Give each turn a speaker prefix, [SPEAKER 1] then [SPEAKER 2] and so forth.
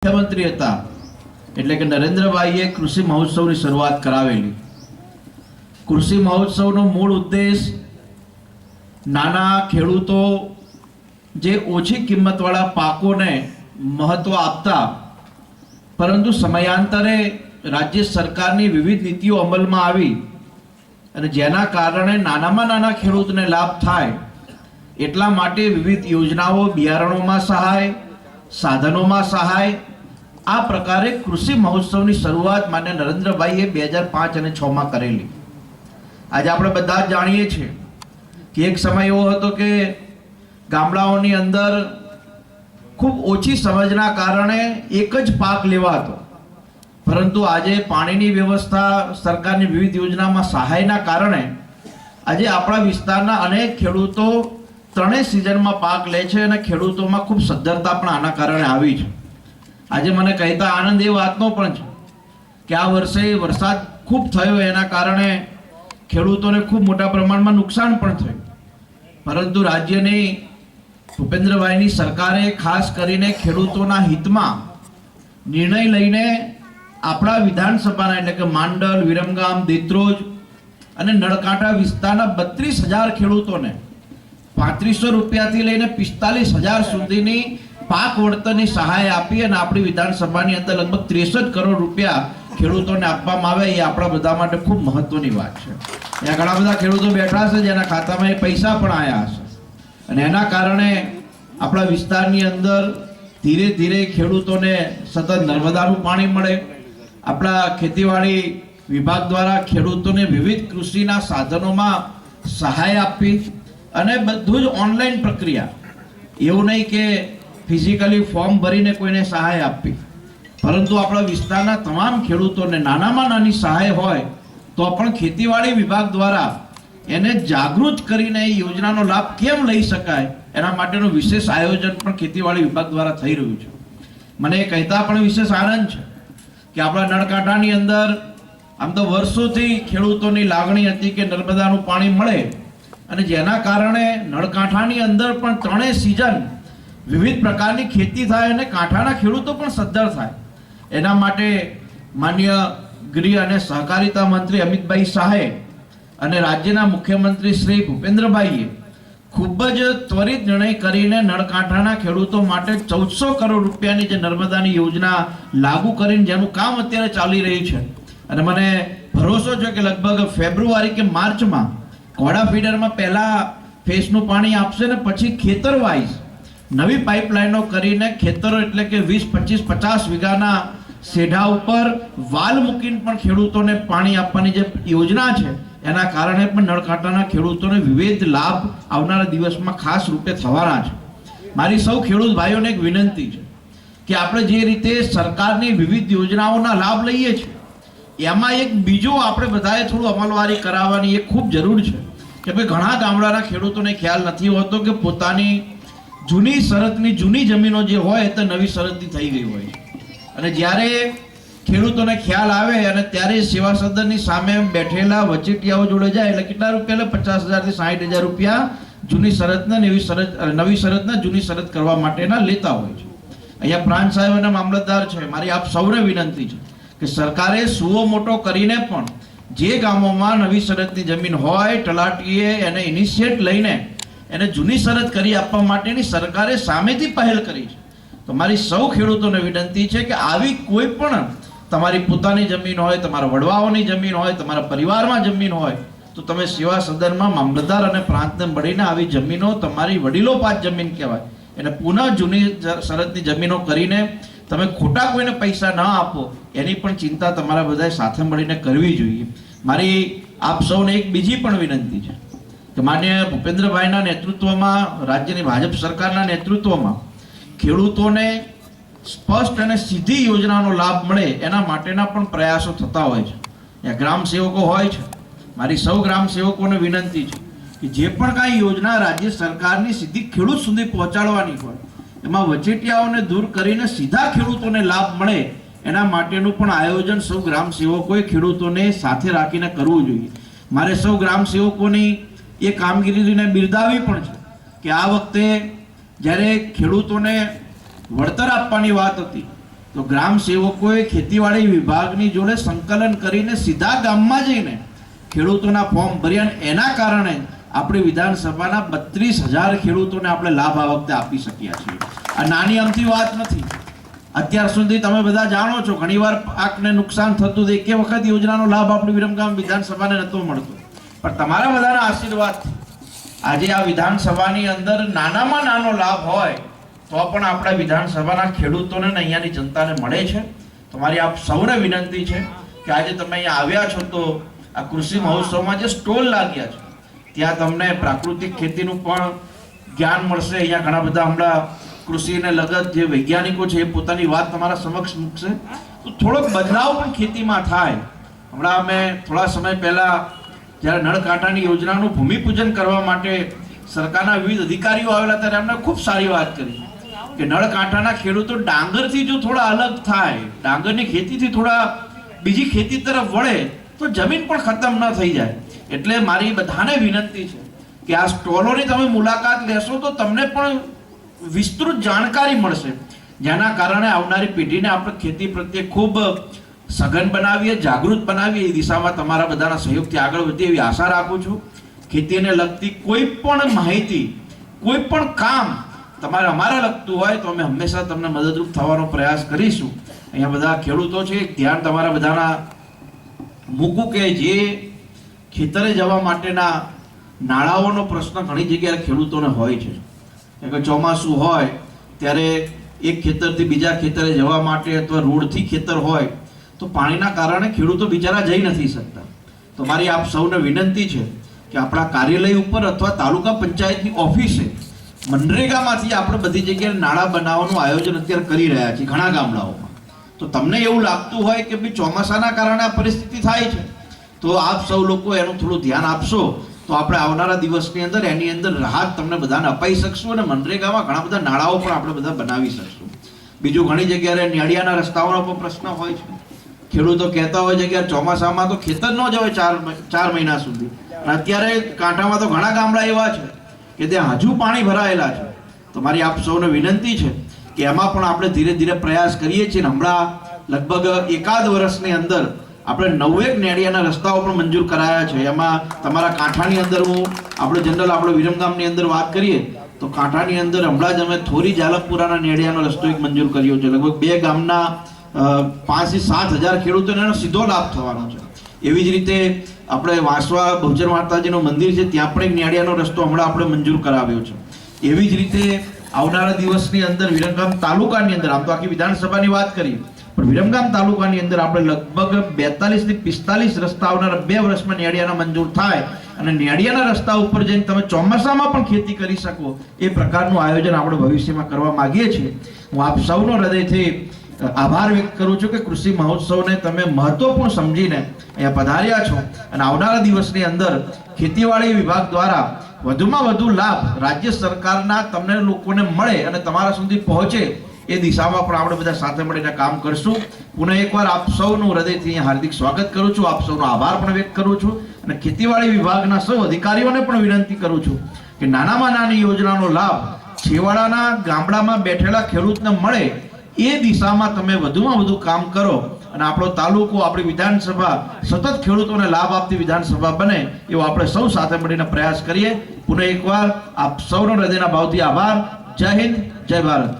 [SPEAKER 1] મુખ્યમંત્રી હતા એટલે કે નરેન્દ્રભાઈએ કૃષિ મહોત્સવની શરૂઆત કરાવેલી। કૃષિ મહોત્સવનો મૂળ ઉદ્દેશ નાના ખેડૂતો જે ઓછી કિંમતવાળા પાકોને મહત્વ આપતા, પરંતુ સમયાંતરે રાજ્ય સરકારની વિવિધ નીતિઓ અમલમાં આવી અને જેના કારણે નાનામાં નાના ખેડૂતને લાભ થાય એટલા માટે વિવિધ યોજનાઓ, બિયારણોમાં સહાય, સાધનોમાં સહાય, આ પ્રકારે કૃષિ મહોત્સવની શરૂઆત માન્ય નરેન્દ્રભાઈએ 2005 અને 6 માં કરેલી। આજે આપણે બધા જ જાણીએ છીએ કે એક સમય એવો હતો કે ગામડાઓની અંદર ખૂબ ઓછી સમજના કારણે એક જ પાક લેવાતો, પરંતુ આજે પાણીની વ્યવસ્થા, સરકારની વિવિધ યોજનામાં સહાયના કારણે આજે આપણા વિસ્તારના અનેક ખેડૂતો ત્રણેય સિઝનમાં પાક લે છે અને ખેડૂતોમાં ખૂબ સદ્ધરતા પણ આના કારણે આવી છે। આજે મને કહેતા આનંદ એ વાતનો પણ છે કે આ વર્ષે વરસાદ ખૂબ થયો, એના કારણે ખેડૂતોને ખૂબ મોટા પ્રમાણમાં નુકસાન પણ થયું, પરંતુ રાજ્યની ભૂપેન્દ્રભાઈની સરકારે ખાસ કરીને ખેડૂતોના હિતમાં નિર્ણય લઈને આપણા વિધાનસભાના એટલે કે માંડલ, વિરમગામ, દેત્રોજ અને નળકાંઠા વિસ્તારના 32,000 ખેડૂતોને 3500 રૂપિયાથી લઈને 45,000 સુધીની પાક વળતરની સહાય આપી અને આપણી વિધાનસભાની અંદર લગભગ 63 કરોડ રૂપિયા ખેડૂતોને આપવામાં આવે, એ આપણા બધા માટે ખૂબ મહત્વની વાત છે। ત્યાં ઘણા બધા ખેડૂતો બેઠા છે જેના ખાતામાં એ પૈસા પણ આવ્યા હશે અને એના કારણે આપણા વિસ્તારની અંદર ધીરે ધીરે ખેડૂતોને સતત નર્મદાનું પાણી મળે। આપણા ખેતીવાડી વિભાગ દ્વારા ખેડૂતોને વિવિધ કૃષિના સાધનોમાં સહાય આપવી અને બધું જ ઓનલાઈન પ્રક્રિયા, એવું નહીં કે ફિઝિકલી ફોર્મ ભરીને કોઈને સહાય આપવી, પરંતુ આપણા વિસ્તારના તમામ ખેડૂતોને નાનામાં નાની સહાય હોય તો પણ ખેતીવાડી વિભાગ દ્વારા એને જાગૃત કરીને એ યોજનાનો લાભ કેમ લઈ શકાય એના માટેનું વિશેષ આયોજન પણ ખેતીવાડી વિભાગ દ્વારા થઈ રહ્યું છે। મને એ કહેતા પણ વિશેષ આનંદ છે કે આપણા નળકાંઠાની અંદર આમ તો વર્ષોથી ખેડૂતોની લાગણી હતી કે નર્મદાનું પાણી મળે અને જેના કારણે નળકાંઠાની અંદર પણ ત્રણેય સિઝન વિવિધ પ્રકારની ખેતી થાય અને કાંઠાના ખેડૂતો પણ સદ્ધર થાય। એના માટે માન્ય ગૃહ અને સહકારિતા મંત્રી અમિતભાઈ શાહે અને રાજ્યના મુખ્યમંત્રી શ્રી ભૂપેન્દ્રભાઈએ ખૂબ જ ત્વરિત નિર્ણય કરીને નળકાંઠાના ખેડૂતો માટે 1400 કરોડ રૂપિયાની જે નર્મદાની યોજના લાગુ કરીને જેનું કામ અત્યારે ચાલી રહ્યું છે અને મને ભરોસો છે કે લગભગ ફેબ્રુઆરી કે માર્ચમાં કોડા ફીડરમાં પહેલા ફેસનું પાણી આપશે ને પછી ખેતર વાઇઝ નવી પાઇપલાઇનો કરીને ખેતરો એટલે કે 20, 25, 50 વીઘાના સેઢા ઉપર વાલ મૂકીને પણ ખેડૂતોને પાણી આપવાની જે યોજના છે એના કારણે પણ નળકાંઠાના ખેડૂતોને વિવિધ લાભ આવનારા દિવસમાં ખાસ રૂપે થવાના છે। મારી સૌ ખેડૂત ભાઈઓને એક વિનંતી છે કે આપણે જે રીતે સરકારની વિવિધ યોજનાઓના લાભ લઈએ છીએ એમાં એક બીજો આપણે બધાએ થોડું અમલવારી કરાવવાની એ ખૂબ જરૂર છે કે ભાઈ ઘણા ગામડાના ખેડૂતોને ખ્યાલ નથી હોતો કે પોતાની જૂની શરતની જૂની જમીનો જે હોય તે નવી શરતની થઈ ગઈ હોય અને જ્યારે ખેડૂતોને ખ્યાલ આવે અને ત્યારે સેવા સદનની સામે બેઠેલા વચેટિયાઓ જોડે જાય એટલે કેટલા રૂપિયા, 50,000 થી 60,000 રૂપિયા જૂની શરતને નવી શરતને જૂની શરત કરવા માટેના લેતા હોય છે। અહીંયા પ્રાંત સાહેબ અને મામલતદાર છે, મારી આપ સૌને વિનંતી છે કે સરકારે સુઓ મોટો કરીને પણ જે ગામોમાં નવી શરતની જમીન હોય તલાટીએ એને ઇનિશિયેટ લઈને એને જૂની શરત કરી આપવા માટેની સરકારે સામેથી પહેલ કરી છે। તો મારી સૌ ખેડૂતોને વિનંતી છે કે આવી કોઈ પણ તમારી પોતાની જમીન હોય, તમારા વડવાઓની જમીન હોય, તમારા પરિવારમાં જમીન હોય તો તમે સેવા સદનમાં મામલતદાર અને પ્રાંતને મળીને આવી જમીનો તમારી વડીલોપાત જમીન કહેવાય એને પુનઃ જૂની શરતની જમીનો કરીને તમે ખોટા કોઈને પૈસા ન આપો એની પણ ચિંતા તમારા બધાએ સાથે મળીને કરવી જોઈએ। મારી આપ સૌને એક બીજી પણ વિનંતી છે કે માન્ય ભૂપેન્દ્રભાઈના નેતૃત્વમાં, રાજ્યની ભાજપ સરકારના નેતૃત્વમાં ખેડૂતોને સ્પષ્ટ અને સીધી યોજનાનો લાભ મળે એના માટેના પણ પ્રયાસો થતા હોય છે। ત્યાં ગ્રામ સેવકો હોય છે, મારી સૌ ગ્રામ સેવકોને વિનંતી છે કે જે પણ કાંઈ યોજના રાજ્ય સરકારની સીધી ખેડૂત સુધી પહોંચાડવાની હોય એમાં વચેટિયાઓને દૂર કરીને સીધા ખેડૂતોને લાભ મળે એના માટેનું પણ આયોજન સૌ ગ્રામ સેવકોએ ખેડૂતોને સાથે રાખીને કરવું જોઈએ। મારે સૌ ગ્રામ સેવકોની એ કામગીરીને બિરદાવી પણ છે કે આ વખતે જ્યારે ખેડૂતોને વળતર આપવાની વાત હતી તો ગ્રામ સેવકોએ ખેતીવાડી વિભાગની જોડે સંકલન કરીને સીધા ગામમાં જઈને ખેડૂતોના ફોર્મ ભર્યા અને એના કારણે આપણી વિધાનસભાના 32,000 ખેડૂતોને આપણે લાભ આ વખતે આપી શક્યા છીએ. આ નાની અમથી વાત નથી. અત્યાર સુધી તમે બધા જાણો છો ઘણીવાર પાકને નુકસાન થતું હતું, એક વખત યોજનાનો લાભ આપણી વિરમગામ વિધાનસભાને નહોતો મળતો, પણ તમારા બધાના આશીર્વાદથી આજે આ વિધાનસભાની અંદર નાનામાં નાનો લાભ હોય તો પણ આપણા વિધાનસભાના ખેડૂતોને ને અહીંયાની જનતાને મળે છે. તમારી આપ સૌને વિનંતી છે કે આજે તમે અહીંયા આવ્યા છો તો આ કૃષિ મહોત્સવમાં જે સ્ટોલ લાગ્યા છે ત્યાં તમને પ્રાકૃતિક ખેતીનું પણ જ્ઞાન મળશે. અહીંયા ઘણા બધા હમણાં કૃષિને લગત જે વૈજ્ઞાનિકો છે એ પોતાની વાત તમારા સમક્ષ મૂકશે, તો થોડોક બદલાવ પણ ખેતીમાં થાય. હમણાં અમે થોડા સમય પહેલા જ્યારે નળ કાંટાની યોજનાનું ભૂમિપૂજન કરવા માટે સરકારના વિવિધ અધિકારીઓ આવેલા ત્યારે અમને ખૂબ સારી વાત કરી કે નળ કાંટાના ખેડૂતો ડાંગરથી જો થોડા અલગ થાય, ડાંગરની ખેતીથી થોડા બીજી ખેતી તરફ વળે તો જમીન પણ ખતમ ન થઈ જાય. એટલે મારી બધાને વિનંતી છે કે આ સ્ટોલોની તમે મુલાકાત લેશો તો તમને પણ વિસ્તૃત જાણકારી મળશે, જેના કારણે આવનારી પેઢીને આપણે ખેતી પ્રત્યે ખૂબ સઘન બનાવીએ, જાગૃત બનાવીએ. એ દિશામાં તમારા બધાના સહયોગથી આગળ વધીએ એવી આશા રાખું છું. ખેતીને લગતી કોઈ પણ માહિતી, કોઈ પણ કામ તમારે અમારા લગતું હોય તો અમે હંમેશા તમને મદદરૂપ થવાનો પ્રયાસ કરીશું. અહીંયા બધા ખેડૂતો છે, ધ્યાન તમારા બધાના મૂકું કે જે ખેતરે જવા માટેના નાળાઓનો પ્રશ્ન ઘણી જગ્યાએ ખેડૂતોને હોય છે કે ચોમાસું હોય ત્યારે એક ખેતરથી બીજા ખેતરે જવા માટે અથવા રોડથી ખેતર હોય તો પાણીના કારણે ખેડૂતો બિચારા જઈ નથી શકતા. તો મારી આપ સૌને વિનંતી છે કે આપણા કાર્યાલય ઉપર અથવા તાલુકા પંચાયતની ઓફિસે મનરેગામાંથી આપણે બધી જગ્યાએ નાળા બનાવવાનું આયોજન અત્યારે કરી રહ્યા છીએ ઘણા ગામડાઓમાં. તો તમને એવું લાગતું હોય કે ભાઈ ચોમાસાના કારણે આ પરિસ્થિતિ થાય છે તો આપ સૌ લોકો એનું થોડું ધ્યાન આપશો તો આપણે આવનારા દિવસની અંદર એની અંદર રાહત તમને બધાને અપાઈ શકશું અને મનરેગામાં ઘણા બધા નાળાઓ પણ આપણે બધા બનાવી શકશું. બીજું ઘણી જગ્યાએ નેડિયાના રસ્તાઓનો પણ પ્રશ્ન હોય છે. ખેડૂતો કહેતા હોય છે કે ચોમાસામાં તો ખેતર ન જવાય 4 મહિના સુધી. અત્યારે કાંઠામાં તો ઘણા ગામડા એવા છે કે ત્યાં હજુ પાણી ભરાયેલા છે. તો મારી આપ સૌને વિનંતી છે કે એમાં પણ આપણે ધીરે ધીરે પ્રયાસ કરીએ છીએ. હમણાં લગભગ એકાદ વર્ષની અંદર આપણે 9 નેડિયાના રસ્તાઓ પણ મંજૂર કરાયા છે. એમાં તમારા કાંઠાની અંદર આપણે જનરલ આપણે વિરમગામની અંદર વાત કરીએ તો કાંઠાની અંદર હમણાં જ અમે થોરી જાલપુરાના નેડિયાનો રસ્તો એક મંજૂર કર્યો છે. લગભગ 2 ગામના 5 થી 7 હજાર ખેડૂતોને એનો સીધો લાભ થવાનો છે. એવી જ રીતે આપણે વાંસવા બહુચર માતાજીનું મંદિર છે ત્યાં પણ એક નેડિયાનો રસ્તો હમણાં આપણે મંજૂર કરાવ્યો છે. એવી જ રીતે આવનારા દિવસની અંદર વિરમગામ તાલુકાની અંદર આમ તો આખી વિધાનસભાની વાત કરી પણ વિરમગામ તાલુકાની અંદર આપણે લગભગ 42 થી 45 રસ્તા આવનારા 2 વર્ષમાં નેડિયાના મંજૂર થાય અને નેડિયાના રસ્તા ઉપર જઈને તમે ચોમાસામાં પણ ખેતી કરી શકો એ પ્રકારનું આયોજન આપણે ભવિષ્યમાં કરવા માંગીએ છીએ. હું આપ સૌનો હૃદયથી આભાર વ્યક્ત કરું છું કે કૃષિ મહોત્સવને તમે મહત્વપૂર્ણ સમજીને અહીંયા પધાર્યા છો અને આવનારા દિવસની અંદર ખેતીવાડી વિભાગ દ્વારા વધુમાં વધુ લાભ રાજ્ય સરકારના તમને લોકોને મળે અને તમારા સુધી પહોંચે એ દિશામાં પણ આપણે બધા સાથે મળીને કામ કરશું. પુનઃ એકવાર આપ સૌનું હૃદયથી હાર્દિક સ્વાગત કરું છું, આપ સૌનો આભાર પણ વ્યક્ત કરું છું અને ખેતીવાડી વિભાગના સૌ અધિકારીઓને પણ વિનંતી કરું છું કે નાનામાં નાની યોજનાનો લાભ છેવાડાના ગામડામાં બેઠેલા ખેડૂતને મળે એ દિશામાં તમે વધુમાં વધુ કામ કરો અને આપણો તાલુકો, આપણી વિધાનસભા સતત ખેડૂતોને લાભ આપતી વિધાનસભા બને એવો આપણે સૌ સાથે મળીને પ્રયાસ કરીએ. પુનઃ એકવાર આપ સૌનો હૃદયના ભાવથી આભાર. જય હિન્દ, જય ભારત.